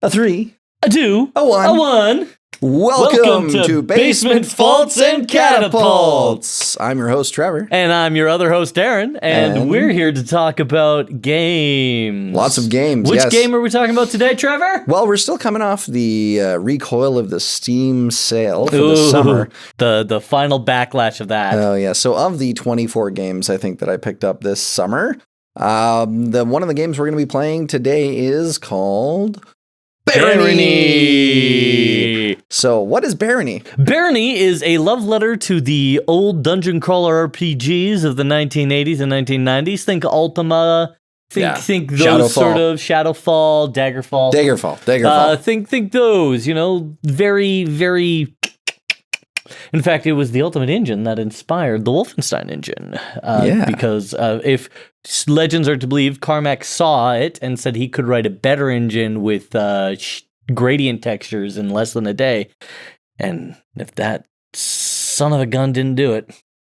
A 3. A 2. A 1. A 1. Welcome to Basement Faults and Catapults. I'm your host, Trevor. And I'm your other host, Aaron. And we're here to talk about games. Lots of games, Which game are we talking about today, Trevor? Well, we're still coming off the recoil of the Steam sale for the summer. The final backlash of that. Oh, yeah. So of the 24 games I think that I picked up this summer, one of the games we're going to be playing today is called Barony. So, what is Barony? Barony is a love letter to the old dungeon crawler RPGs of the 1980s and 1990s. Think Ultima. Think those Shadowfall. Sort of Shadowfall, Daggerfall. Think those. You know, very, very. In fact, it was the Ultimate Engine that inspired the Wolfenstein engine. Because if legends are to believe, Carmack saw it and said he could write a better engine with gradient textures in less than a day. And if that son of a gun didn't do it.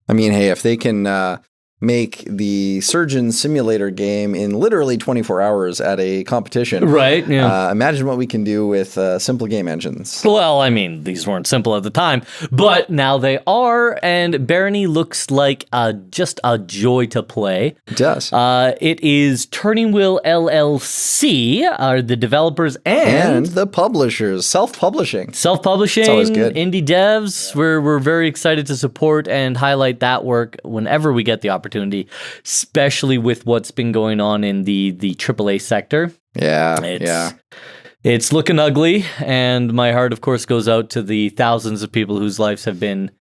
I mean, hey, if they can make the Surgeon Simulator game in literally 24 hours at a competition. Right, yeah. Imagine what we can do with simple game engines. Well, I mean, these weren't simple at the time, but now they are, and Barony looks like just a joy to play. It does. It is Turning Wheel LLC, are the developers and the publishers. Self-publishing. It's always good. Indie devs. Yeah. We're very excited to support and highlight that work whenever we get the opportunity, especially with what's been going on in the AAA sector. It's looking ugly, and my heart, of course, goes out to the thousands of people whose lives have been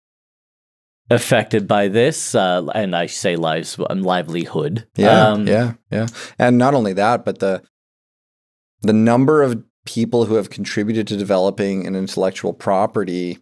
affected by this, and I say lives, livelihood. Yeah. And not only that, but the number of people who have contributed to developing an intellectual property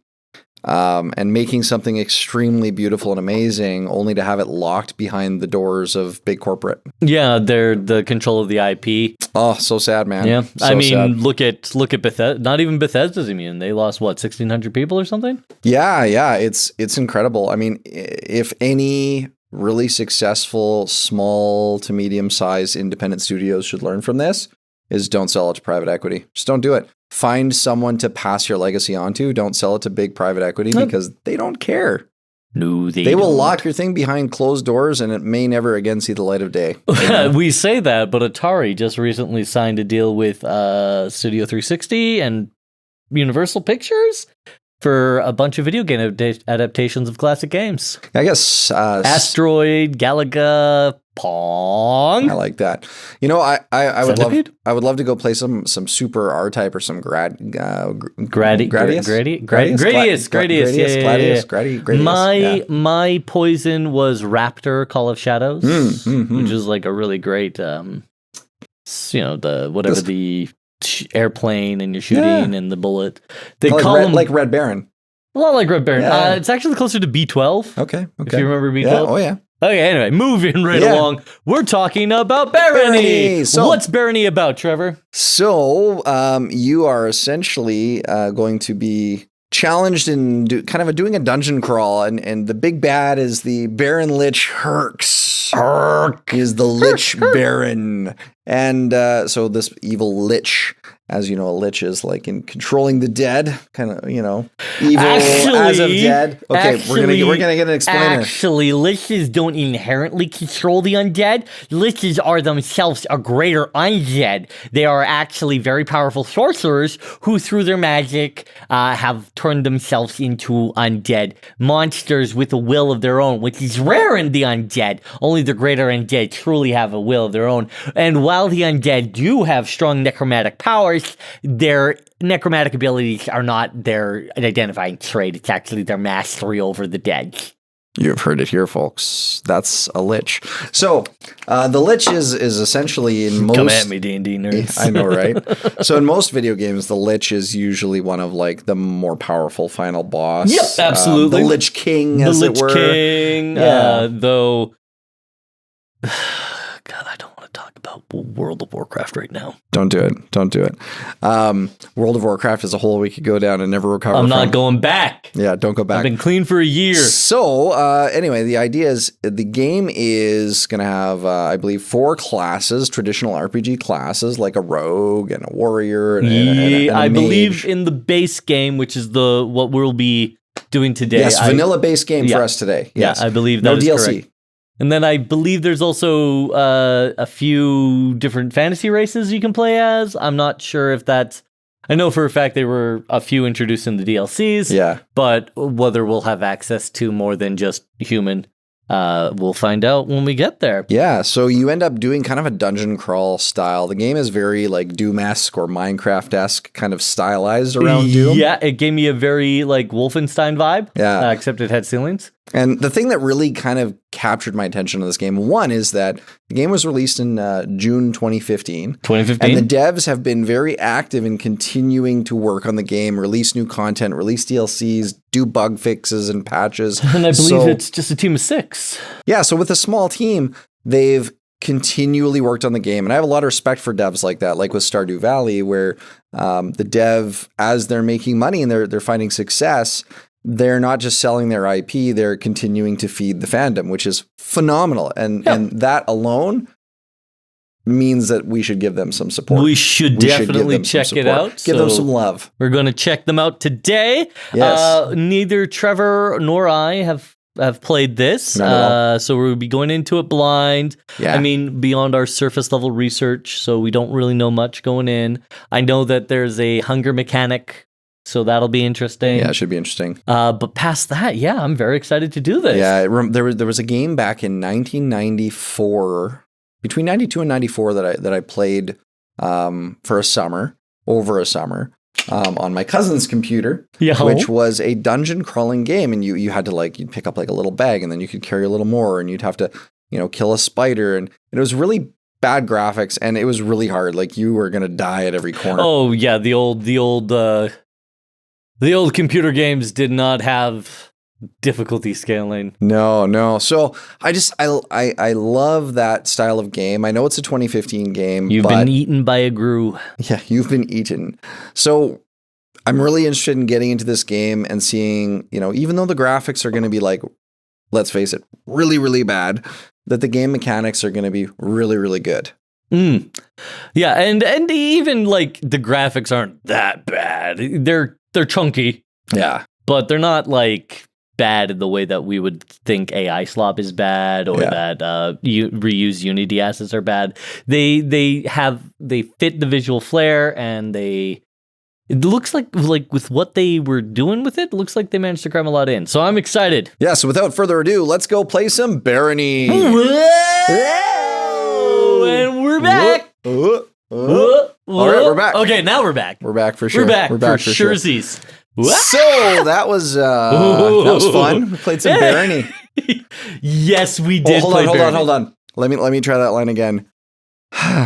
and making something extremely beautiful and amazing, only to have it locked behind the doors of big corporate. Yeah, they're the control of the IP. Oh, so sad, man. Yeah, so I mean, sad. look at Bethesda. Not even Bethesda's immune. They lost 1,600 people or something. Yeah, it's incredible. I mean, if any really successful small to medium sized independent studios should learn from this, is don't sell it to private equity. Just don't do it. Find someone to pass your legacy onto. Don't sell it to big private equity because they don't care. No, they will lock your thing behind closed doors, and it may never again see the light of day. We say that, but Atari just recently signed a deal with Studio 360 and Universal Pictures for a bunch of video game adaptations of classic games. I guess Asteroid, Galaga, Pong. I like that. You know, I would love to go play some Super R-Type or some Gradius. My poison was Raptor, Call of Shadows, which is like a really great, the airplane and you're shooting and the bullet. They call them like Red Baron. A lot like Red Baron. Yeah. It's actually closer to B12. Okay. If you remember B12. Yeah. Oh, yeah. Okay, anyway, moving along. We're talking about Barony. So, what's Barony about, Trevor? So, you are essentially going to be challenged in doing a dungeon crawl, and the big bad is the Baron Lich Herx. Herc is the Lich Baron. And so this evil Lich, as you know, a Lich is like in controlling the dead, kind of, evil as of dead. Okay, we're gonna get an explainer. Actually, Liches don't inherently control the undead. Liches are themselves a greater undead. They are actually very powerful sorcerers who, through their magic, have turned themselves into undead monsters with a will of their own, which is rare in the undead. Only the greater undead truly have a will of their own. And while the undead do have strong necromantic powers, their necromantic abilities are not their identifying trait. It's actually their mastery over the dead. You've heard it here, folks. That's a Lich. So, the Lich is essentially in most... Come at me, D&D nerds. I know, right? So, in most video games, the Lich is usually one of, like, the more powerful final boss. Yep, absolutely. The Lich King, as it were. The Lich King, though... God, I don't want to talk about World of Warcraft right now. Don't do it. Don't do it. World of Warcraft is a hole we could go down and never recover I'm not from. going back. Yeah, don't go back. I've been clean for a year. So, anyway, the idea is the game is going to have, I believe, 4 classes, traditional RPG classes, like a rogue and a warrior. And a I mage. believe in the base game, which is what we'll be doing today. Yes, vanilla base game for us today. Yes. Yeah, I believe that no is DLC. correct. And then I believe there's also a few different fantasy races you can play as. I'm not sure if that's... I know for a fact there were a few introduced in the DLCs. Yeah. But whether we'll have access to more than just human, we'll find out when we get there. Yeah, so you end up doing kind of a dungeon crawl style. The game is very like Doom-esque or Minecraft-esque kind of stylized around Doom. Yeah, it gave me a very like Wolfenstein vibe. Yeah. Except it had ceilings. And the thing that really kind of captured my attention on this game, one, is that the game was released in June 2015. 2015? And the devs have been very active in continuing to work on the game, release new content, release DLCs, do bug fixes and patches. And I believe it's just a team of 6. Yeah, so with a small team, they've continually worked on the game. And I have a lot of respect for devs like that, like with Stardew Valley, where the dev, as they're making money and they're finding success, they're not just selling their IP, they're continuing to feed the fandom, which is phenomenal. And that alone means that we should give them some support. We should definitely check it out. Give them some love. We're going to check them out today. Yes. Neither Trevor nor I have played this. So we'll be going into it blind. Yeah. I mean, beyond our surface level research, so we don't really know much going in. I know that there's a hunger mechanic, so that'll be interesting. Yeah, it should be interesting. But past that, yeah, I'm very excited to do this. Yeah, there was a game back in 1994, between 92 and 94 that I played for a summer, over a summer, on my cousin's computer, which was a dungeon crawling game. And you had to you'd pick up like a little bag and then you could carry a little more and you'd have to, kill a spider. And it was really bad graphics and it was really hard. Like you were going to die at every corner. Oh yeah. The old computer games did not have difficulty scaling. No. So I love that style of game. I know it's a 2015 game. You've been eaten by a grue. Yeah, you've been eaten. So I'm really interested in getting into this game and seeing, even though the graphics are going to be let's face it, really, really bad, that the game mechanics are going to be really, really good. Yeah, and even the graphics aren't that bad. They're chunky. Yeah. But they're not bad in the way that we would think AI slop is bad or that reuse Unity assets are bad. They fit the visual flair and it looks like with what they were doing with it looks like they managed to cram a lot in. So I'm excited. Yeah, so without further ado, let's go play some Barony. And we're back. All right, we're back. Okay, now we're back. We're back for sure. We're back for surezies. So that was fun. We played some Barony. Yes, we did. Hold on. Let me try that line again.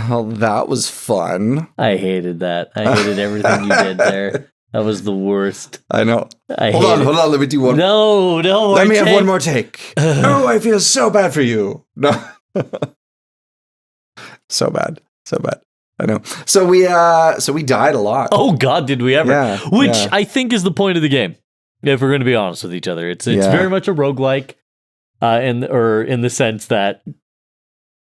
Well, that was fun. I hated that. I hated everything you did there. That was the worst. I know. Hold on. Let me do one. No. Let me have one more take. Oh, I feel so bad for you. No. So bad. I know. So we died a lot. Oh God, did we ever? Yeah, Which I think is the point of the game. If we're going to be honest with each other, it's very much a roguelike, in the sense that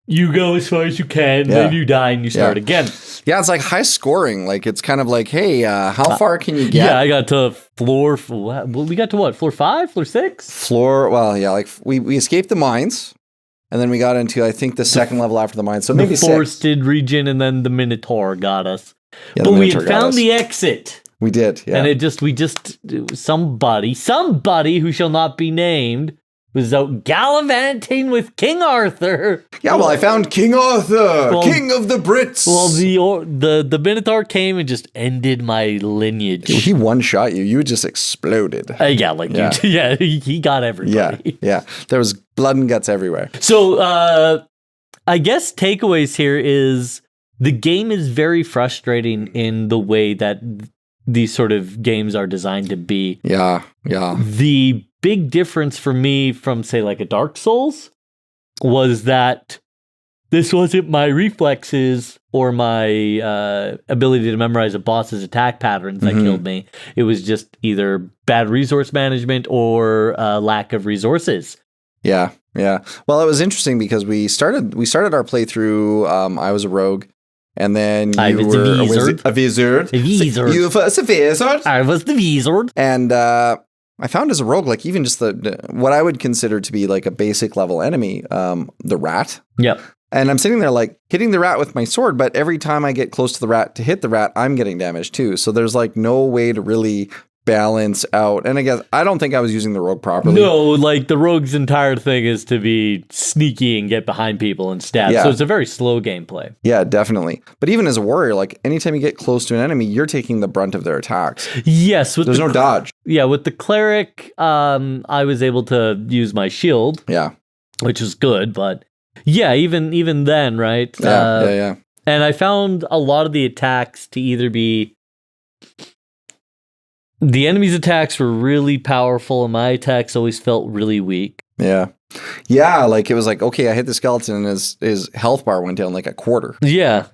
you go as far as you can, then you die and you start again. Yeah, it's like high scoring. It's kind of like, hey, how far can you get? Yeah, I got to we got to what? Floor 5? Floor 6? We escaped the mines. And then we got into, I think, the second level after the mine. So maybe 6. The forested region, and then the Minotaur got us. Yeah, but we had found the exit. We did, yeah. And somebody who shall not be named was out gallivanting with King Arthur. Yeah, well, I found King Arthur, King of the Brits. Well, the Minotaur came and just ended my lineage. He one-shot you. You just exploded. He got everybody. Yeah. There was blood and guts everywhere. So, I guess takeaways here is the game is very frustrating in the way that these sort of games are designed to be. Yeah. The big difference for me from, say, a Dark Souls was that this wasn't my reflexes or my ability to memorize a boss's attack patterns that killed me. It was just either bad resource management or lack of resources. Yeah. Well, it was interesting because we started our playthrough. I was a rogue, and then I was were a wizard. A wizard. Wizard. You was a wizard. I was the wizard. And I found as a rogue, like even just the what I would consider to be like a basic level enemy, the rat. Yep. And I'm sitting there like hitting the rat with my sword, but every time I get close to the rat to hit the rat, I'm getting damaged too. So there's like no way to really balance out. And I guess I don't think I was using the rogue properly. No, like the rogue's entire thing is to be sneaky and get behind people and stab. Yeah. So it's a very slow gameplay. Yeah, definitely. But even as a warrior, like anytime you get close to an enemy, you're taking the brunt of their attacks. Yes. There's no dodge. Yeah, with the cleric, I was able to use my shield. Yeah. Which is good, but yeah, even then, right? Yeah. And I found a lot of the attacks to either be the enemy's attacks were really powerful, and my attacks always felt really weak. Yeah, like it was like, okay, I hit the skeleton and his health bar went down like a quarter. Yeah.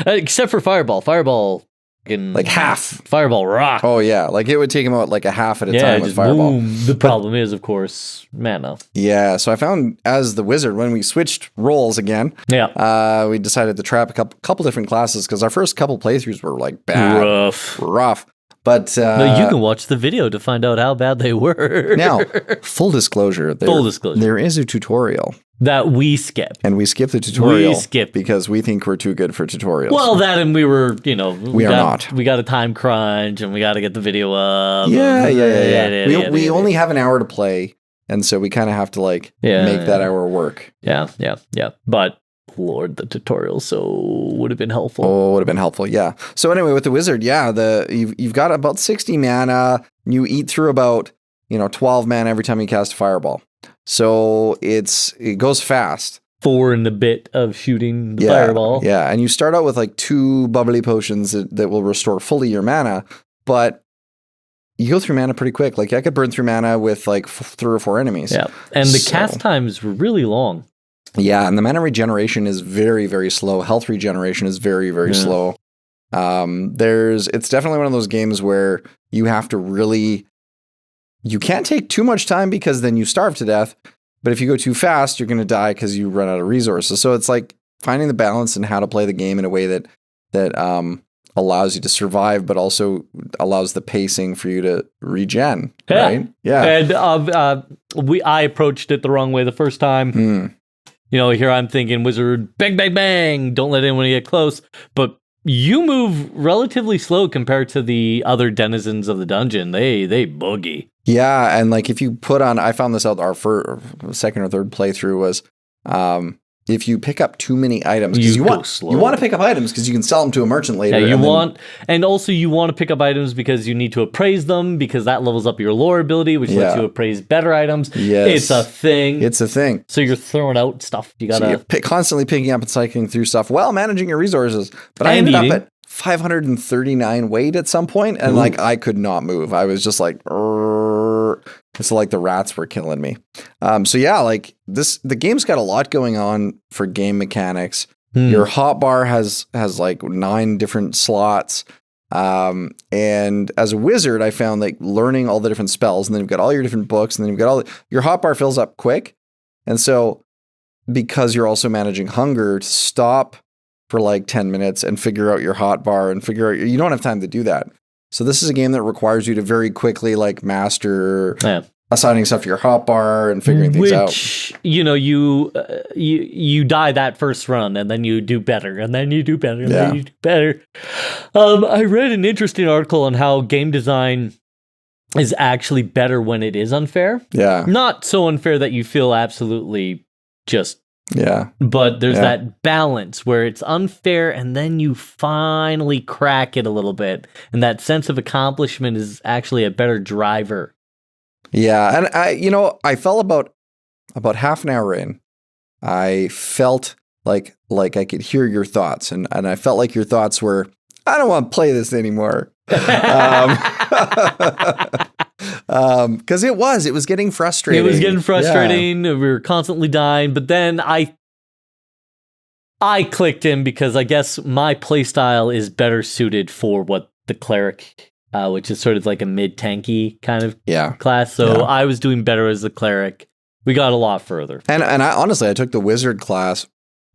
Except for Fireball. Fireball like half. Fireball rock. Oh yeah, like it would take him out like a half at a time with Fireball. Boom. The problem is, of course, mana. Yeah, so I found as the wizard, when we switched roles again, we decided to trap a couple different classes because our first couple playthroughs were like bad. Rough. But you can watch the video to find out how bad they were. Now, full disclosure. There is a tutorial. That we skip. And we skip the tutorial. We skip. Because we think we're too good for tutorials. Well, that and we were, we are not. We got a time crunch and we got to get the video up. Yeah. We only have an hour to play. And so we kind of have to make that hour work. Yeah. But Lord, the tutorial would have been helpful. Oh, would have been helpful, yeah. So anyway, with the wizard, you've got about 60 mana. You eat through about 12 mana every time you cast a fireball. So it goes fast. 4 and a bit of shooting the fireball. Yeah, and you start out with like 2 bubbly potions that will restore fully your mana, but you go through mana pretty quick. Like I could burn through mana with like 3 or 4 enemies. Yeah, and the cast times were really long. Yeah, and the mana regeneration is very, very slow. Health regeneration is very, very slow. It's definitely one of those games where you have to really, you can't take too much time because then you starve to death. But if you go too fast, you're going to die because you run out of resources. So it's like finding the balance and how to play the game in a way that allows you to survive, but also allows the pacing for you to regen. Right? Yeah. And I approached it the wrong way the first time. Here I'm thinking wizard, bang, bang, bang. Don't let anyone get close. But you move relatively slow compared to the other denizens of the dungeon. They boogie. Yeah, and like if you put on, I found this out our second or third playthrough was, if you pick up too many items, because you want to pick up items because you can sell them to a merchant later. Yeah, and also you want to pick up items because you need to appraise them because that levels up your lore ability, which lets you appraise better items. Yes. It's a thing. So you're throwing out stuff. You're constantly picking up and cycling through stuff while managing your resources. But I ended up at 539 weight at some point, and I could not move. I was just like, so like the rats were killing me. The game's got a lot going on for game mechanics. Your hotbar has like 9 different slots. And as a wizard, I found like learning all the different spells, and then you've got all your different books, and then you've got your hotbar fills up quick. And so because you're also managing hunger, to stop for like 10 minutes and figure out your hotbar and you don't have time to do that. So this is a game that requires you to very quickly like master assigning stuff to your hotbar and figuring things out. You die that first run and then you do better and then you do better and then you do better. I read an interesting article on how game design is actually better when it is unfair. Yeah. Not so unfair that you feel absolutely just but there's that balance where it's unfair and then you finally crack it a little bit. And that sense of accomplishment is actually a better driver. Yeah. And I fell about half an hour in. I felt like I could hear your thoughts. And I felt like your thoughts were, I don't want to play this anymore. Because it was getting frustrating. It was getting frustrating. We were constantly dying. But then I clicked in because I guess my playstyle is better suited for what the cleric, which is sort of like a mid-tanky kind of class. So I was doing better as the cleric. We got a lot further. And I honestly, I took the wizard class,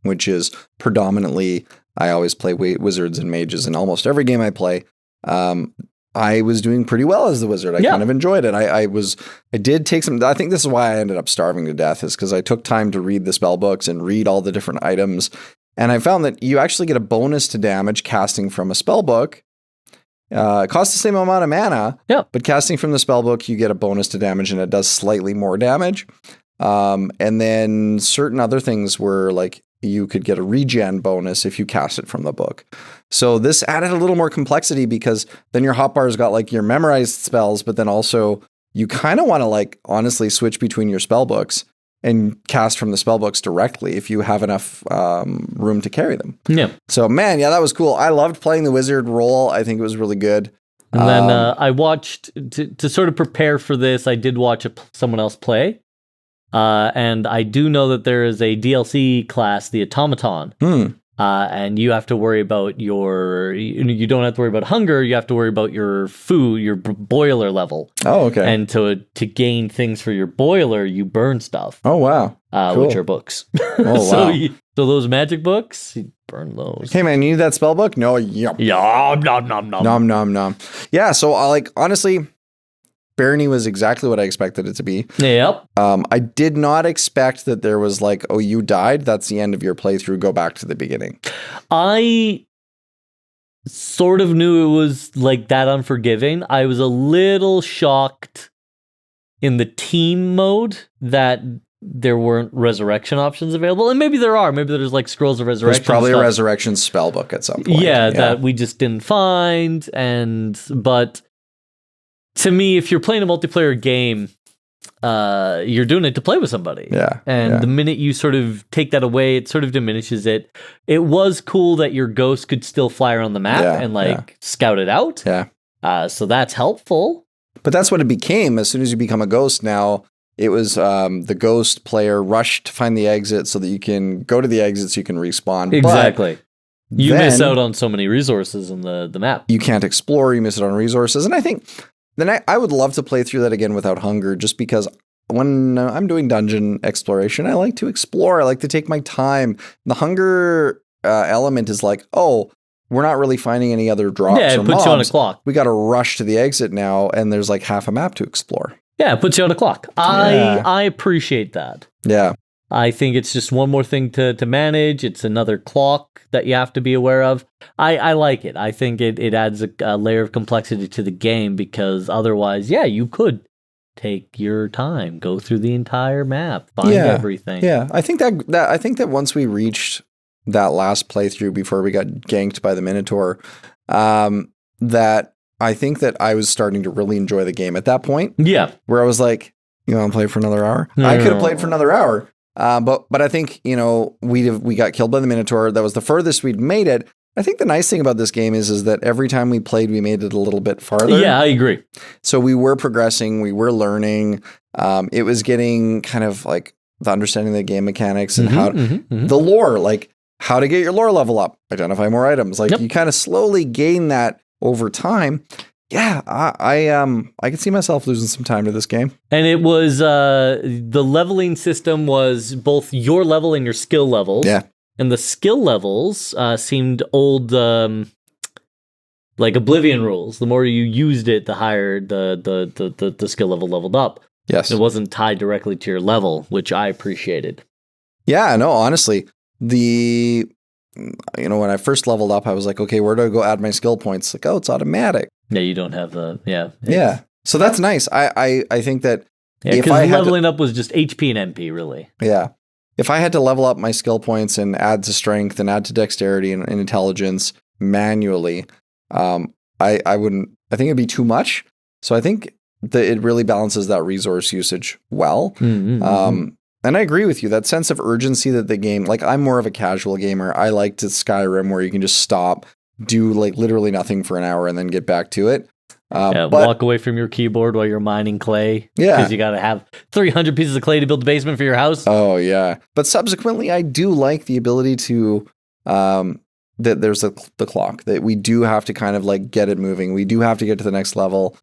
which is predominantly, I always play wizards and mages in almost every game I play. I was doing pretty well as the wizard. I kind of enjoyed it. I did take some, I think this is why I ended up starving to death, is because I took time to read the spell books and read all the different items. And I found that you actually get a bonus to damage casting from a spell book. It costs the same amount of mana, but casting from the spell book, you get a bonus to damage and it does slightly more damage. And then certain other things were like, you could get a regen bonus if you cast it from the book. So this added a little more complexity because then your hotbar's got like your memorized spells, but then also you kind of want to like honestly switch between your spell books and cast from the spell books directly if you have enough room to carry them. Yeah. So man, that was cool. I loved playing the wizard role. I think it was really good. And then I watched, to sort of prepare for this, I did watch someone else play. And I do know that there is a DLC class, the Automaton, and you have to worry about you don't have to worry about hunger, you have to worry about your food, your boiler level. Oh, okay. And to gain things for your boiler, you burn stuff. Oh, wow. Cool. Which are books. Oh, wow. So those magic books, you burn those. Hey, man, you need that spell book? No, yum. Yum, nom, nom, nom. Nom, nom, nom. Yeah, so honestly, Barony was exactly what I expected it to be. Yep. I did not expect that there was like, oh, you died. That's the end of your playthrough. Go back to the beginning. I sort of knew it was like that unforgiving. I was a little shocked in the team mode that there weren't resurrection options available. And maybe there are. Maybe there's like scrolls of resurrection. There's probably a resurrection spell book at some point. Yeah, that we just didn't find. But to me, if you're playing a multiplayer game, you're doing it to play with somebody. Yeah. And the minute you sort of take that away, it sort of diminishes it. It was cool that your ghost could still fly around the map and scout it out. Yeah. So that's helpful. But that's what it became. As soon as you become a ghost now, it was the ghost player rushed to find the exit so that you can go to the exit so you can respawn. Exactly. But you miss out on so many resources in the map. You can't explore, you miss out on resources. And I think then I would love to play through that again without hunger, just because when I'm doing dungeon exploration, I like to explore. I like to take my time. The hunger element is like, oh, we're not really finding any other drops or it puts you on a clock. We got to rush to the exit now, and there's like half a map to explore. Yeah, it puts you on a clock. I appreciate that. Yeah. I think it's just one more thing to manage. It's another clock that you have to be aware of. I like it. I think it adds a layer of complexity to the game, because otherwise, you could take your time, go through the entire map, find everything. Yeah, I think that once we reached that last playthrough before we got ganked by the Minotaur, that I think that I was starting to really enjoy the game at that point. Yeah, where I was like, you want to play for another hour? I could have played for another hour. But I think, we got killed by the Minotaur. That was the furthest we'd made it. I think the nice thing about this game is that every time we played, we made it a little bit farther. Yeah, I agree. So we were progressing, we were learning. It was getting kind of like the understanding of the game mechanics and the lore, like how to get your lore level up, identify more items. Like you kind of slowly gain that over time. Yeah, I could see myself losing some time to this game. And it was the leveling system was both your level and your skill levels. Yeah. And the skill levels seemed old, like Oblivion rules. The more you used it, the higher the skill level leveled up. Yes. It wasn't tied directly to your level, which I appreciated. Yeah, no, honestly, when I first leveled up, I was like, okay, where do I go add my skill points? Like, oh, it's automatic. Yeah, you don't have the, Yeah. So that's nice. I think that if I leveling up was just HP and MP, really. Yeah. If I had to level up my skill points and add to strength and add to dexterity and intelligence manually, I wouldn't, I think it'd be too much. So I think that it really balances that resource usage well. And I agree with you, that sense of urgency that the game, like I'm more of a casual gamer. I like to Skyrim where you can just stop, do like literally nothing for an hour and then get back to it. Walk away from your keyboard while you're mining clay. Yeah. Because you got to have 300 pieces of clay to build the basement for your house. Oh, yeah. But subsequently, I do like the ability to that there's the clock, that we do have to kind of like get it moving. We do have to get to the next level.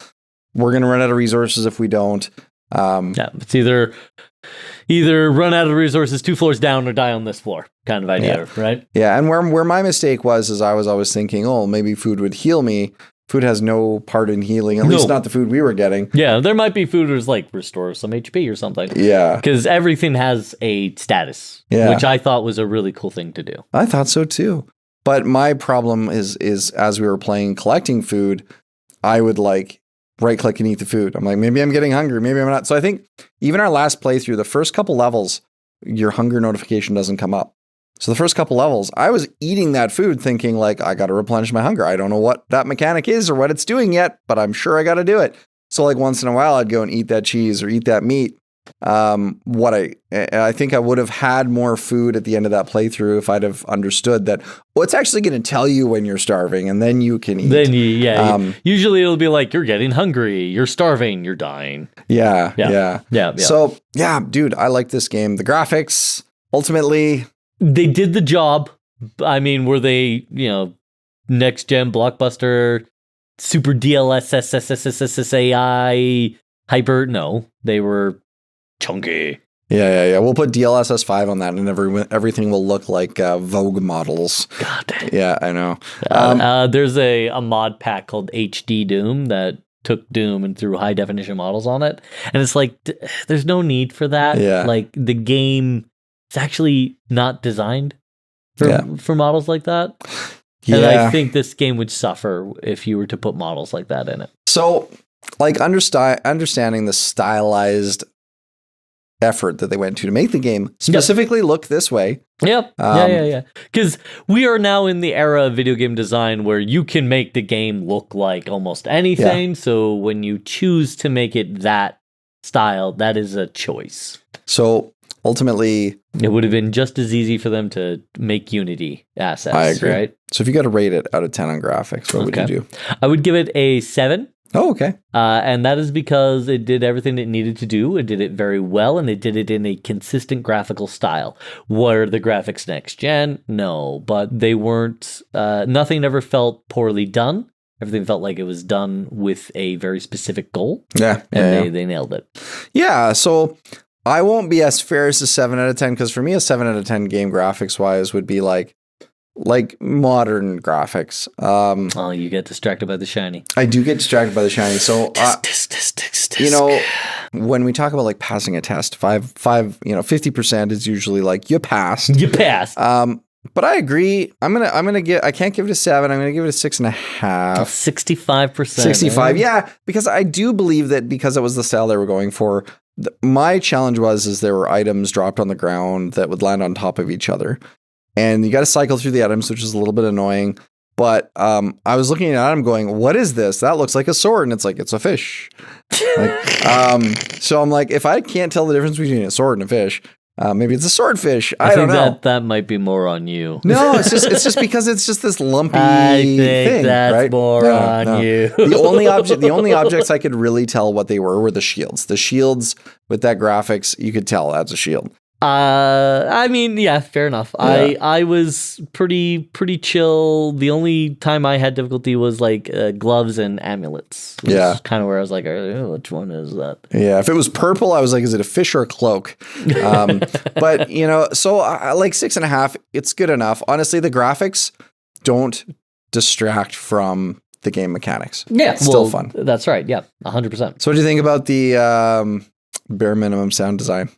We're going to run out of resources if we don't. It's either run out of resources 2 floors down or die on this floor kind of idea, right? Yeah, and where my mistake was is I was always thinking, oh, maybe food would heal me. Food has no part in healing, at least not the food we were getting. Yeah, there might be food that's like restore some HP or something. Yeah. Because everything has a status, which I thought was a really cool thing to do. I thought so too. But my problem is as we were playing collecting food, I would like right click and eat the food. I'm like, maybe I'm getting hungry, maybe I'm not. So I think even our last playthrough, the first couple levels, your hunger notification doesn't come up. So the first couple levels, I was eating that food thinking like, I got to replenish my hunger. I don't know what that mechanic is or what it's doing yet, but I'm sure I got to do it. So like once in a while, I'd go and eat that cheese or eat that meat. I think I would have had more food at the end of that playthrough if I'd have understood that, well, it's actually going to tell you when you're starving and then you can eat. Then usually it'll be like, you're getting hungry, you're starving, you're dying. Yeah. So yeah, dude, I like this game. The graphics, ultimately, they did the job. I mean, were they, next gen blockbuster, super DLSS hyper? No, they were chunky. Yeah. We'll put DLSS 5 on that, and everything will look like Vogue models. God dang. Yeah, I know. There's a mod pack called HD Doom that took Doom and threw high definition models on it, and it's like there's no need for that. Yeah. Like the game. It's actually not designed for models like that. Yeah. And I think this game would suffer if you were to put models like that in it. So, like, understanding the stylized effort that they went to make the game specifically look this way. Yep. Yeah. Because we are now in the era of video game design where you can make the game look like almost anything. Yeah. So when you choose to make it that style, that is a choice. So ultimately, it would have been just as easy for them to make Unity assets. I agree. Right? So if you got to rate it out of 10 on graphics, what would you do? I would give it a 7. Oh, okay. And that is because it did everything it needed to do. It did it very well, and it did it in a consistent graphical style. Were the graphics next gen? No, but they weren't. Nothing ever felt poorly done. Everything felt like it was done with a very specific goal. Yeah. And they nailed it. Yeah, so I won't be as fair as a 7 out of 10, because for me, a 7 out of 10 game graphics-wise would be like modern graphics. You get distracted by the shiny. I do get distracted by the shiny. So, when we talk about like passing a test, 50% is usually like you passed. You passed. But I agree. I can't give it a 7. I'm gonna give it a 6.5. 65%. 65. Yeah, because I do believe that because it was the style they were going for. My challenge was there were items dropped on the ground that would land on top of each other. And you got to cycle through the items, which is a little bit annoying. But I was looking at them going, what is this? That looks like a sword. And it's like, it's a fish. So I'm like, if I can't tell the difference between a sword and a fish, maybe it's a swordfish. I don't know. That might be more on you. No, it's just because it's just this lumpy thing. That's more on you. The only objects I could really tell what they were the shields. The shields with that graphics, you could tell that's a shield. I mean, yeah, fair enough. Yeah. I was pretty chill. The only time I had difficulty was like gloves and amulets. Yeah, kind of where I was like, oh, which one is that? Yeah, if it was purple, I was like, is it a fish or a cloak? But so like 6.5, it's good enough. Honestly, the graphics don't distract from the game mechanics. Yeah, it's still fun. That's right. Yeah, 100%. So what do you think about the bare minimum sound design?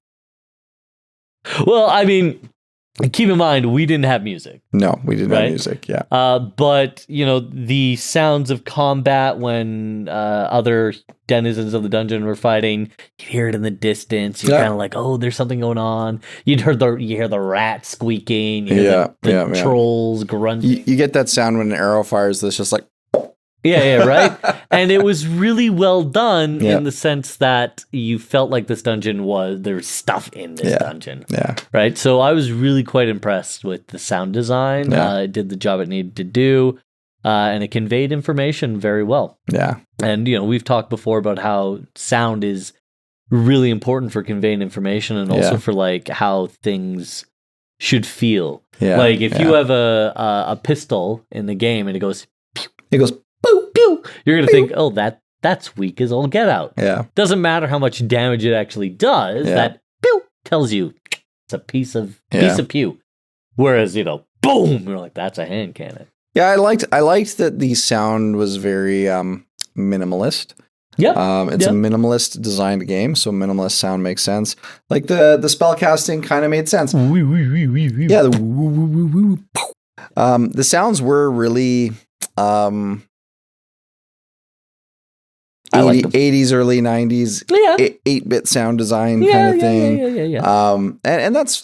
Well, I mean, keep in mind, we didn't have music. No, we didn't have music, yeah. But, the sounds of combat when other denizens of the dungeon were fighting, you hear it in the distance. You're kind of like, oh, there's something going on. You hear the rat squeaking. You hear the trolls grunting. You get that sound when an arrow fires that's just like... Yeah, right? And it was really well done in the sense that you felt like this dungeon there's stuff in this dungeon. Yeah. Right? So I was really quite impressed with the sound design. Yeah. It did the job it needed to do. And it conveyed information very well. Yeah. And, we've talked before about how sound is really important for conveying information and also for like how things should feel. Yeah, Like if you have a pistol in the game and it goes boop, pew, you're gonna think, oh, that's weak as all get out. Yeah. Doesn't matter how much damage it actually does. Yeah. That pew tells you it's a piece of pew. Whereas, boom, you're like, that's a hand cannon. Yeah, I liked that the sound was very minimalist. Yeah. It's a minimalist designed game, so minimalist sound makes sense. Like the spell casting kind of made sense. Yeah, the sounds were really 80s, early 90s, 8-bit sound design kind of thing. Yeah. And that's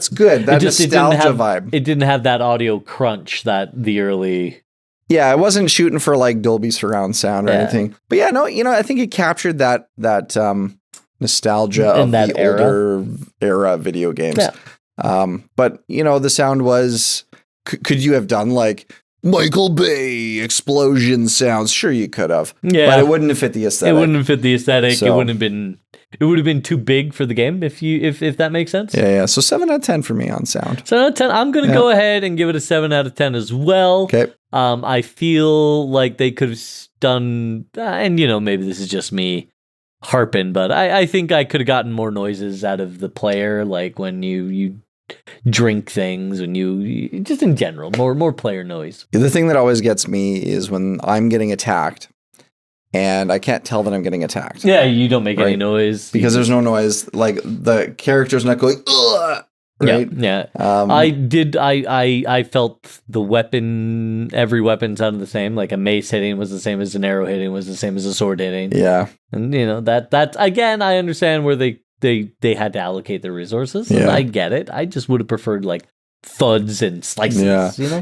good. That nostalgia vibe. It didn't have that audio crunch that the early. Yeah, I wasn't shooting for like Dolby surround sound or anything. But yeah, no, I think it captured that nostalgia of the older era video games. Yeah. But the sound was. Could you have done like Michael Bay explosion sounds? Sure, you could have. Yeah, but it wouldn't have fit the aesthetic. It wouldn't have fit the aesthetic. So, it wouldn't have been. It would have been too big for the game if that makes sense. Yeah. So 7 out of 10 for me on sound. 7 out of 10. I'm gonna go ahead and give it a 7 out of 10 as well. Okay. I feel like they could have done, and maybe this is just me harping, but I think I could have gotten more noises out of the player, like when you drink things, when you just in general, more player noise. The thing that always gets me is when I'm getting attacked and I can't tell that I'm getting attacked. Yeah, you don't make any noise because there's no noise. Like the character's not going ugh, right? Yeah. I felt the weapon, every weapon sounded the same. Like a mace hitting was the same as an arrow hitting, was the same as a sword hitting. Yeah. And that again, I understand where they had to allocate their resources. And I get it. I just would have preferred like thuds and slices.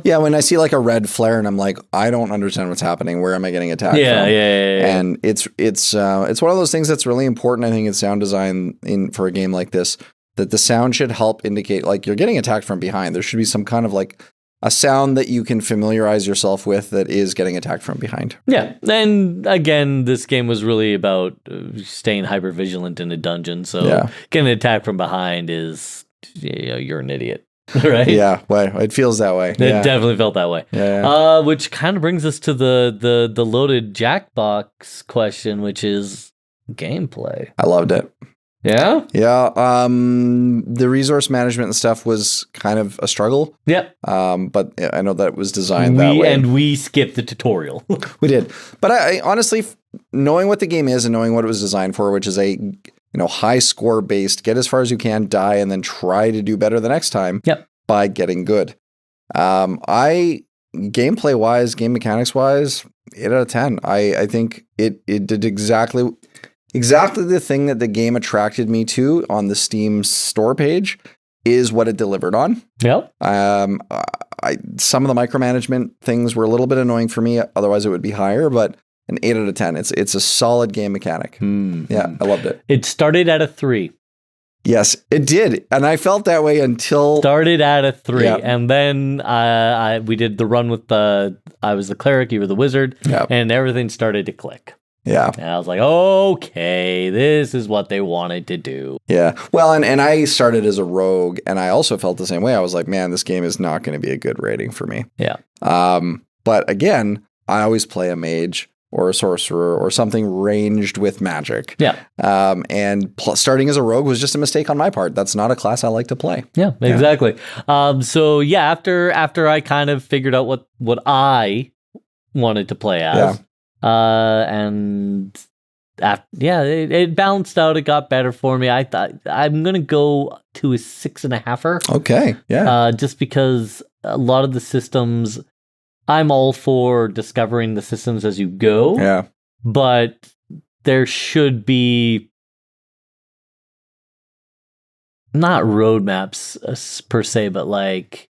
Yeah. When I see like a red flare and I'm like, I don't understand what's happening. Where am I getting attacked from? Yeah. And it's one of those things that's really important, I think, in sound design for a game like this, that the sound should help indicate like you're getting attacked from behind. There should be some kind of like a sound that you can familiarize yourself with that is getting attacked from behind. Yeah. And again, this game was really about staying hyper vigilant in a dungeon. So getting attacked from behind is, you're an idiot. Right? Yeah. Well, it feels that way. It definitely felt that way. Yeah. Which kind of brings us to the loaded Jackbox question, which is gameplay. I loved it. Yeah? Yeah. The resource management and stuff was kind of a struggle. Yep. But I know that it was designed that way. And we skipped the tutorial. We did. But I honestly, knowing what the game is and knowing what it was designed for, which is a high score based, get as far as you can, die, and then try to do better the next time by getting good. Gameplay wise, game mechanics wise, 8 out of 10. I think it did exactly the thing that the game attracted me to on the Steam store page is what it delivered on. Yep. Some of the micromanagement things were a little bit annoying for me. Otherwise, it would be higher, but an 8 out of 10. It's a solid game mechanic. Yeah, I loved it. It started at a 3. Yes, it did. And I felt that way until... Started at a 3. Yep. And then we did the run with I was the cleric, you were the wizard, and everything started to click. Yeah. And I was like, okay, this is what they wanted to do. Yeah. Well, and I started as a rogue, and I also felt the same way. I was like, man, this game is not going to be a good rating for me. Yeah. But again, I always play a mage or a sorcerer or something ranged with magic. Yeah. And starting as a rogue was just a mistake on my part. That's not a class I like to play. Yeah, exactly. So yeah, after I kind of figured out what I wanted to play as, it balanced out. It got better for me. I thought I'm gonna go to a 6.5. Okay. Yeah. Just because a lot of the systems, I'm all for discovering the systems as you go. Yeah. But there should be not roadmaps per se, but like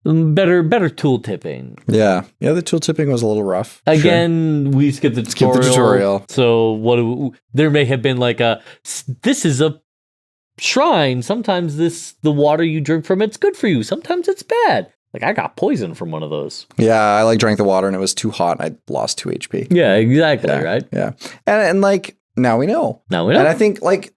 better tool tipping. Yeah. The tool tipping was a little rough. Again, we skipped the tutorial. So there may have been like this is a shrine. Sometimes the water you drink from it's good for you. Sometimes it's bad. Like I got poison from one of those. Yeah, I drank the water and it was too hot and I lost 2 HP. Yeah, exactly, right? Yeah. And like now we know. And I think like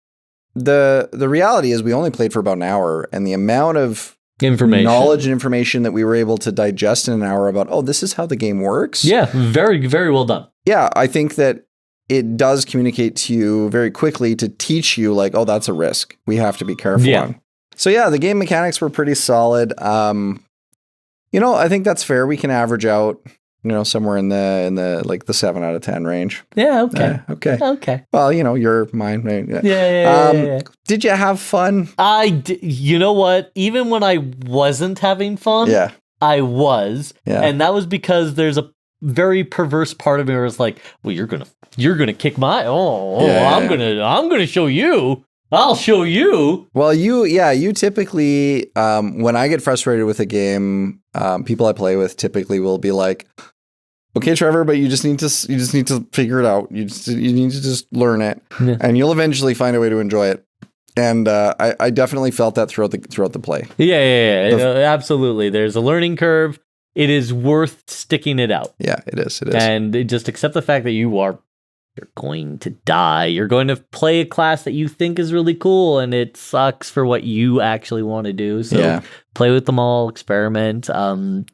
the reality is we only played for about an hour, and the amount of knowledge and information that we were able to digest in an hour about, oh, this is how the game works. Yeah, very, very well done. Yeah, I think that it does communicate to you very quickly to teach you, like, oh, that's a risk we have to be careful on. So yeah, the game mechanics were pretty solid. I think that's fair. We can average out, somewhere in the like the 7 out of 10 range. Yeah. Okay. Okay. Well, you're mine. Right? Yeah. Did you have fun? You know what? Even when I wasn't having fun, I was, and that was because there's a very perverse part of me where it's like, well, you're gonna kick my. I'm gonna show you. I'll show you. Well, you typically, when I get frustrated with a game, people I play with typically will be like, okay, Trevor, but you just need to figure it out. You need to just learn it, and you'll eventually find a way to enjoy it. And I definitely felt that throughout the play. Yeah. Absolutely. There's a learning curve. It is worth sticking it out. Yeah, it is. And just accept the fact that you're going to die. You're going to play a class that you think is really cool, and it sucks for what you actually want to do. So play with them all, experiment. From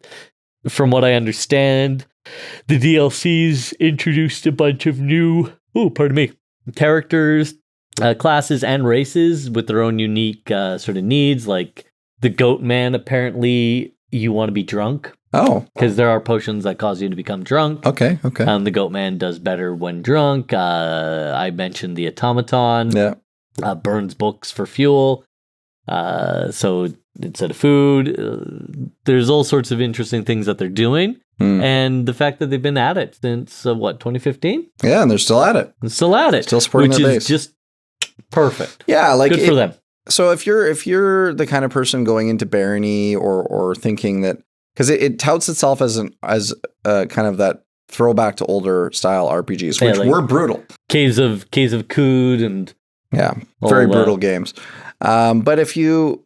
what I understand, the DLCs introduced a bunch of new, characters, classes, and races with their own unique sort of needs. Like the Goat Man, apparently you want to be drunk. Oh. Because there are potions that cause you to become drunk. Okay. The Goat Man does better when drunk. I mentioned the Automaton. Yeah. Burns books for fuel. So instead of food, there's all sorts of interesting things that they're doing. And the fact that they've been at it since, 2015? Yeah, and they're still at it. Still supporting their base. Which is just perfect. Yeah, like good for them. So if you're the kind of person going into Barony or thinking that, because it touts itself as kind of that throwback to older style RPGs, which were brutal. Caves of Cood and very brutal games. But if you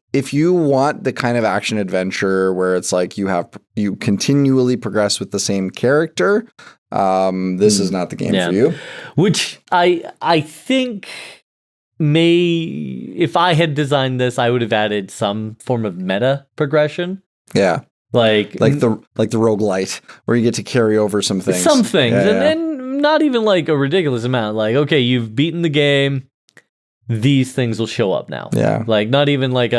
want the kind of action adventure where it's like you continually progress with the same character, this is not the game for you. Which I think if I had designed this, I would have added some form of meta progression. Yeah. Like the roguelite, where you get to carry over some things. And not even like a ridiculous amount. Like, okay, you've beaten the game, these things will show up now. Yeah. Like, not even like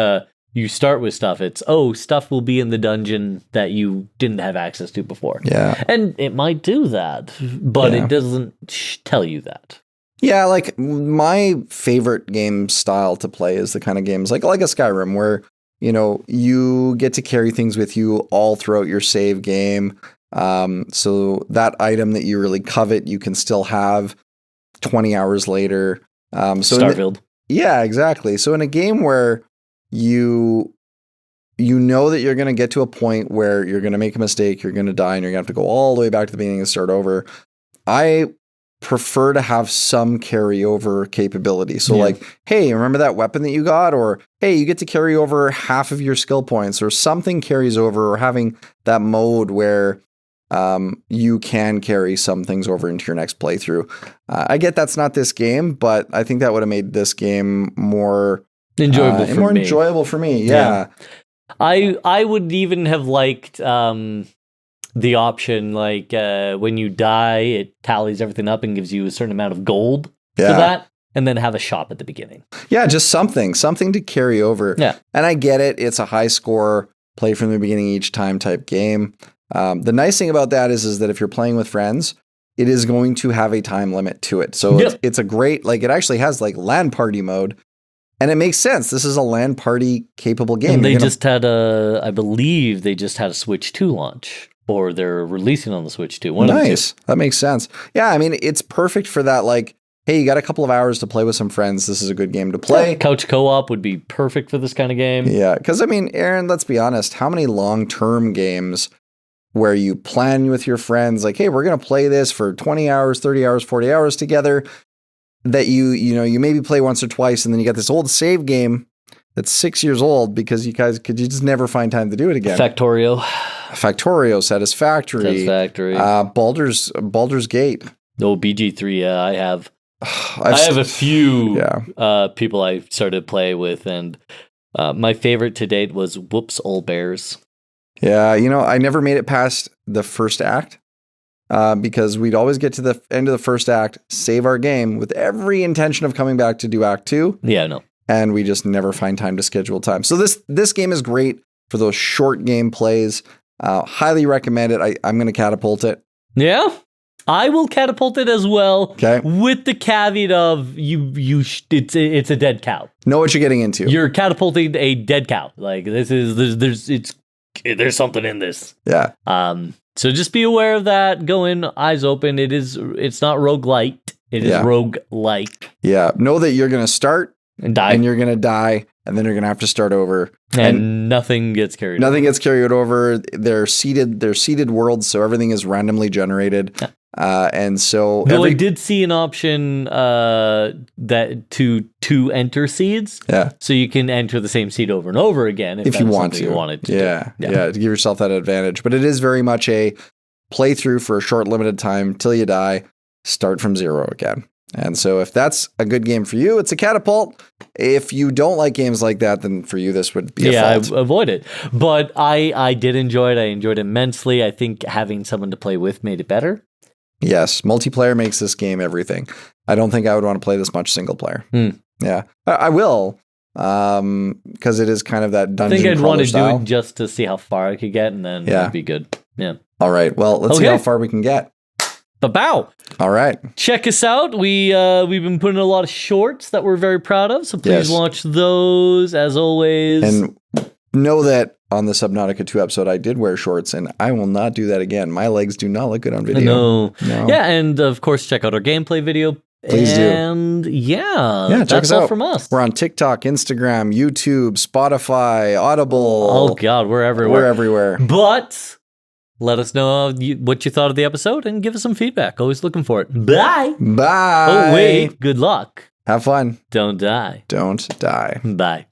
you start with stuff. It's, stuff will be in the dungeon that you didn't have access to before. Yeah. And it might do that, but it doesn't tell you that. Yeah, like my favorite game style to play is the kind of games like a Skyrim where you get to carry things with you all throughout your save game. So that item that you really covet, you can still have 20 hours later. Starfield. Yeah, exactly. So in a game where you know that you're going to get to a point where you're going to make a mistake, you're going to die, and you're going to have to go all the way back to the beginning and start over, I prefer to have some carryover capability. So like, hey, remember that weapon that you got? Or, hey, you get to carry over half of your skill points, or something carries over, or having that mode where you can carry some things over into your next playthrough. I get that's not this game, but I think that would have made this game more enjoyable for me. Yeah. I would even have liked the option, like when you die, it tallies everything up and gives you a certain amount of gold for that, and then have a shop at the beginning. Yeah, just something to carry over. Yeah. And I get it. It's a high score, play from the beginning each time type game. The nice thing about that is that if you're playing with friends, it is going to have a time limit to it. So it's a great, like, it actually has like LAN party mode. And it makes sense. This is a LAN party capable game. And they just had I believe they just had a Switch 2 launch. Or they're releasing on the Switch 2. Nice. That makes sense. Yeah, I mean, it's perfect for that. Like, hey, you got a couple of hours to play with some friends. This is a good game to play. Couch co-op would be perfect for this kind of game. Yeah, because, I mean, Aaron, let's be honest. How many long-term games where you plan with your friends, like, hey, we're going to play this for 20 hours, 30 hours, 40 hours together, that you maybe play once or twice, and then you got this old save game that's 6 years old because you just never find time to do it again. Factorio, Satisfactory. Baldur's Gate. No, BG3, I have. I have a few people I started to play with, and my favorite to date was Whoops Old Bears. Yeah, I never made it past the first act because we'd always get to the end of the first act, save our game with every intention of coming back to do Act 2. Yeah, no. And we just never find time to schedule time. So this game is great for those short game plays. Highly recommend it. I'm going to catapult it. Yeah, I will catapult it as well. Okay. With the caveat of it's a dead cow. Know what you're getting into. You're catapulting a dead cow. Like there's something in this. Yeah. So just be aware of that. Go in eyes open. It's not roguelite. It is roguelike. Yeah. Know that you're going to start and die. And you're going to die. And then you're going to have to start over. And nothing gets carried over. Nothing gets carried over. They're seeded worlds. So everything is randomly generated. Yeah. And so I did see an option that to enter seeds. Yeah. So you can enter the same seed over and over again if you want to. You wanted to. Yeah. To give yourself that advantage. But it is very much a playthrough for a short limited time till you die. Start from zero again. And so if that's a good game for you, it's a catapult. If you don't like games like that, then for you, this would be a fault. Yeah, avoid it. But I did enjoy it. I enjoyed it immensely. I think having someone to play with made it better. Yes, multiplayer makes this game everything. I don't think I would want to play this much single player. Yeah, I will, because it is kind of that dungeon crawler style. I think I'd want to do it just to see how far I could get, and then it'd be good. Yeah. All right, well, let's see how far we can get. Ba-bow. All right. Check us out. We've been putting a lot of shorts that we're very proud of, so please watch those as always. And know that on the Subnautica 2 episode, I did wear shorts, and I will not do that again. My legs do not look good on video. No. Yeah, and of course, check out our gameplay video. Please do. And that's all from us. We're on TikTok, Instagram, YouTube, Spotify, Audible. Oh, God, we're everywhere. We're everywhere. But let us know what you thought of the episode and give us some feedback. Always looking for it. Bye. Bye. Oh, wait. Good luck. Have fun. Don't die. Don't die. Bye.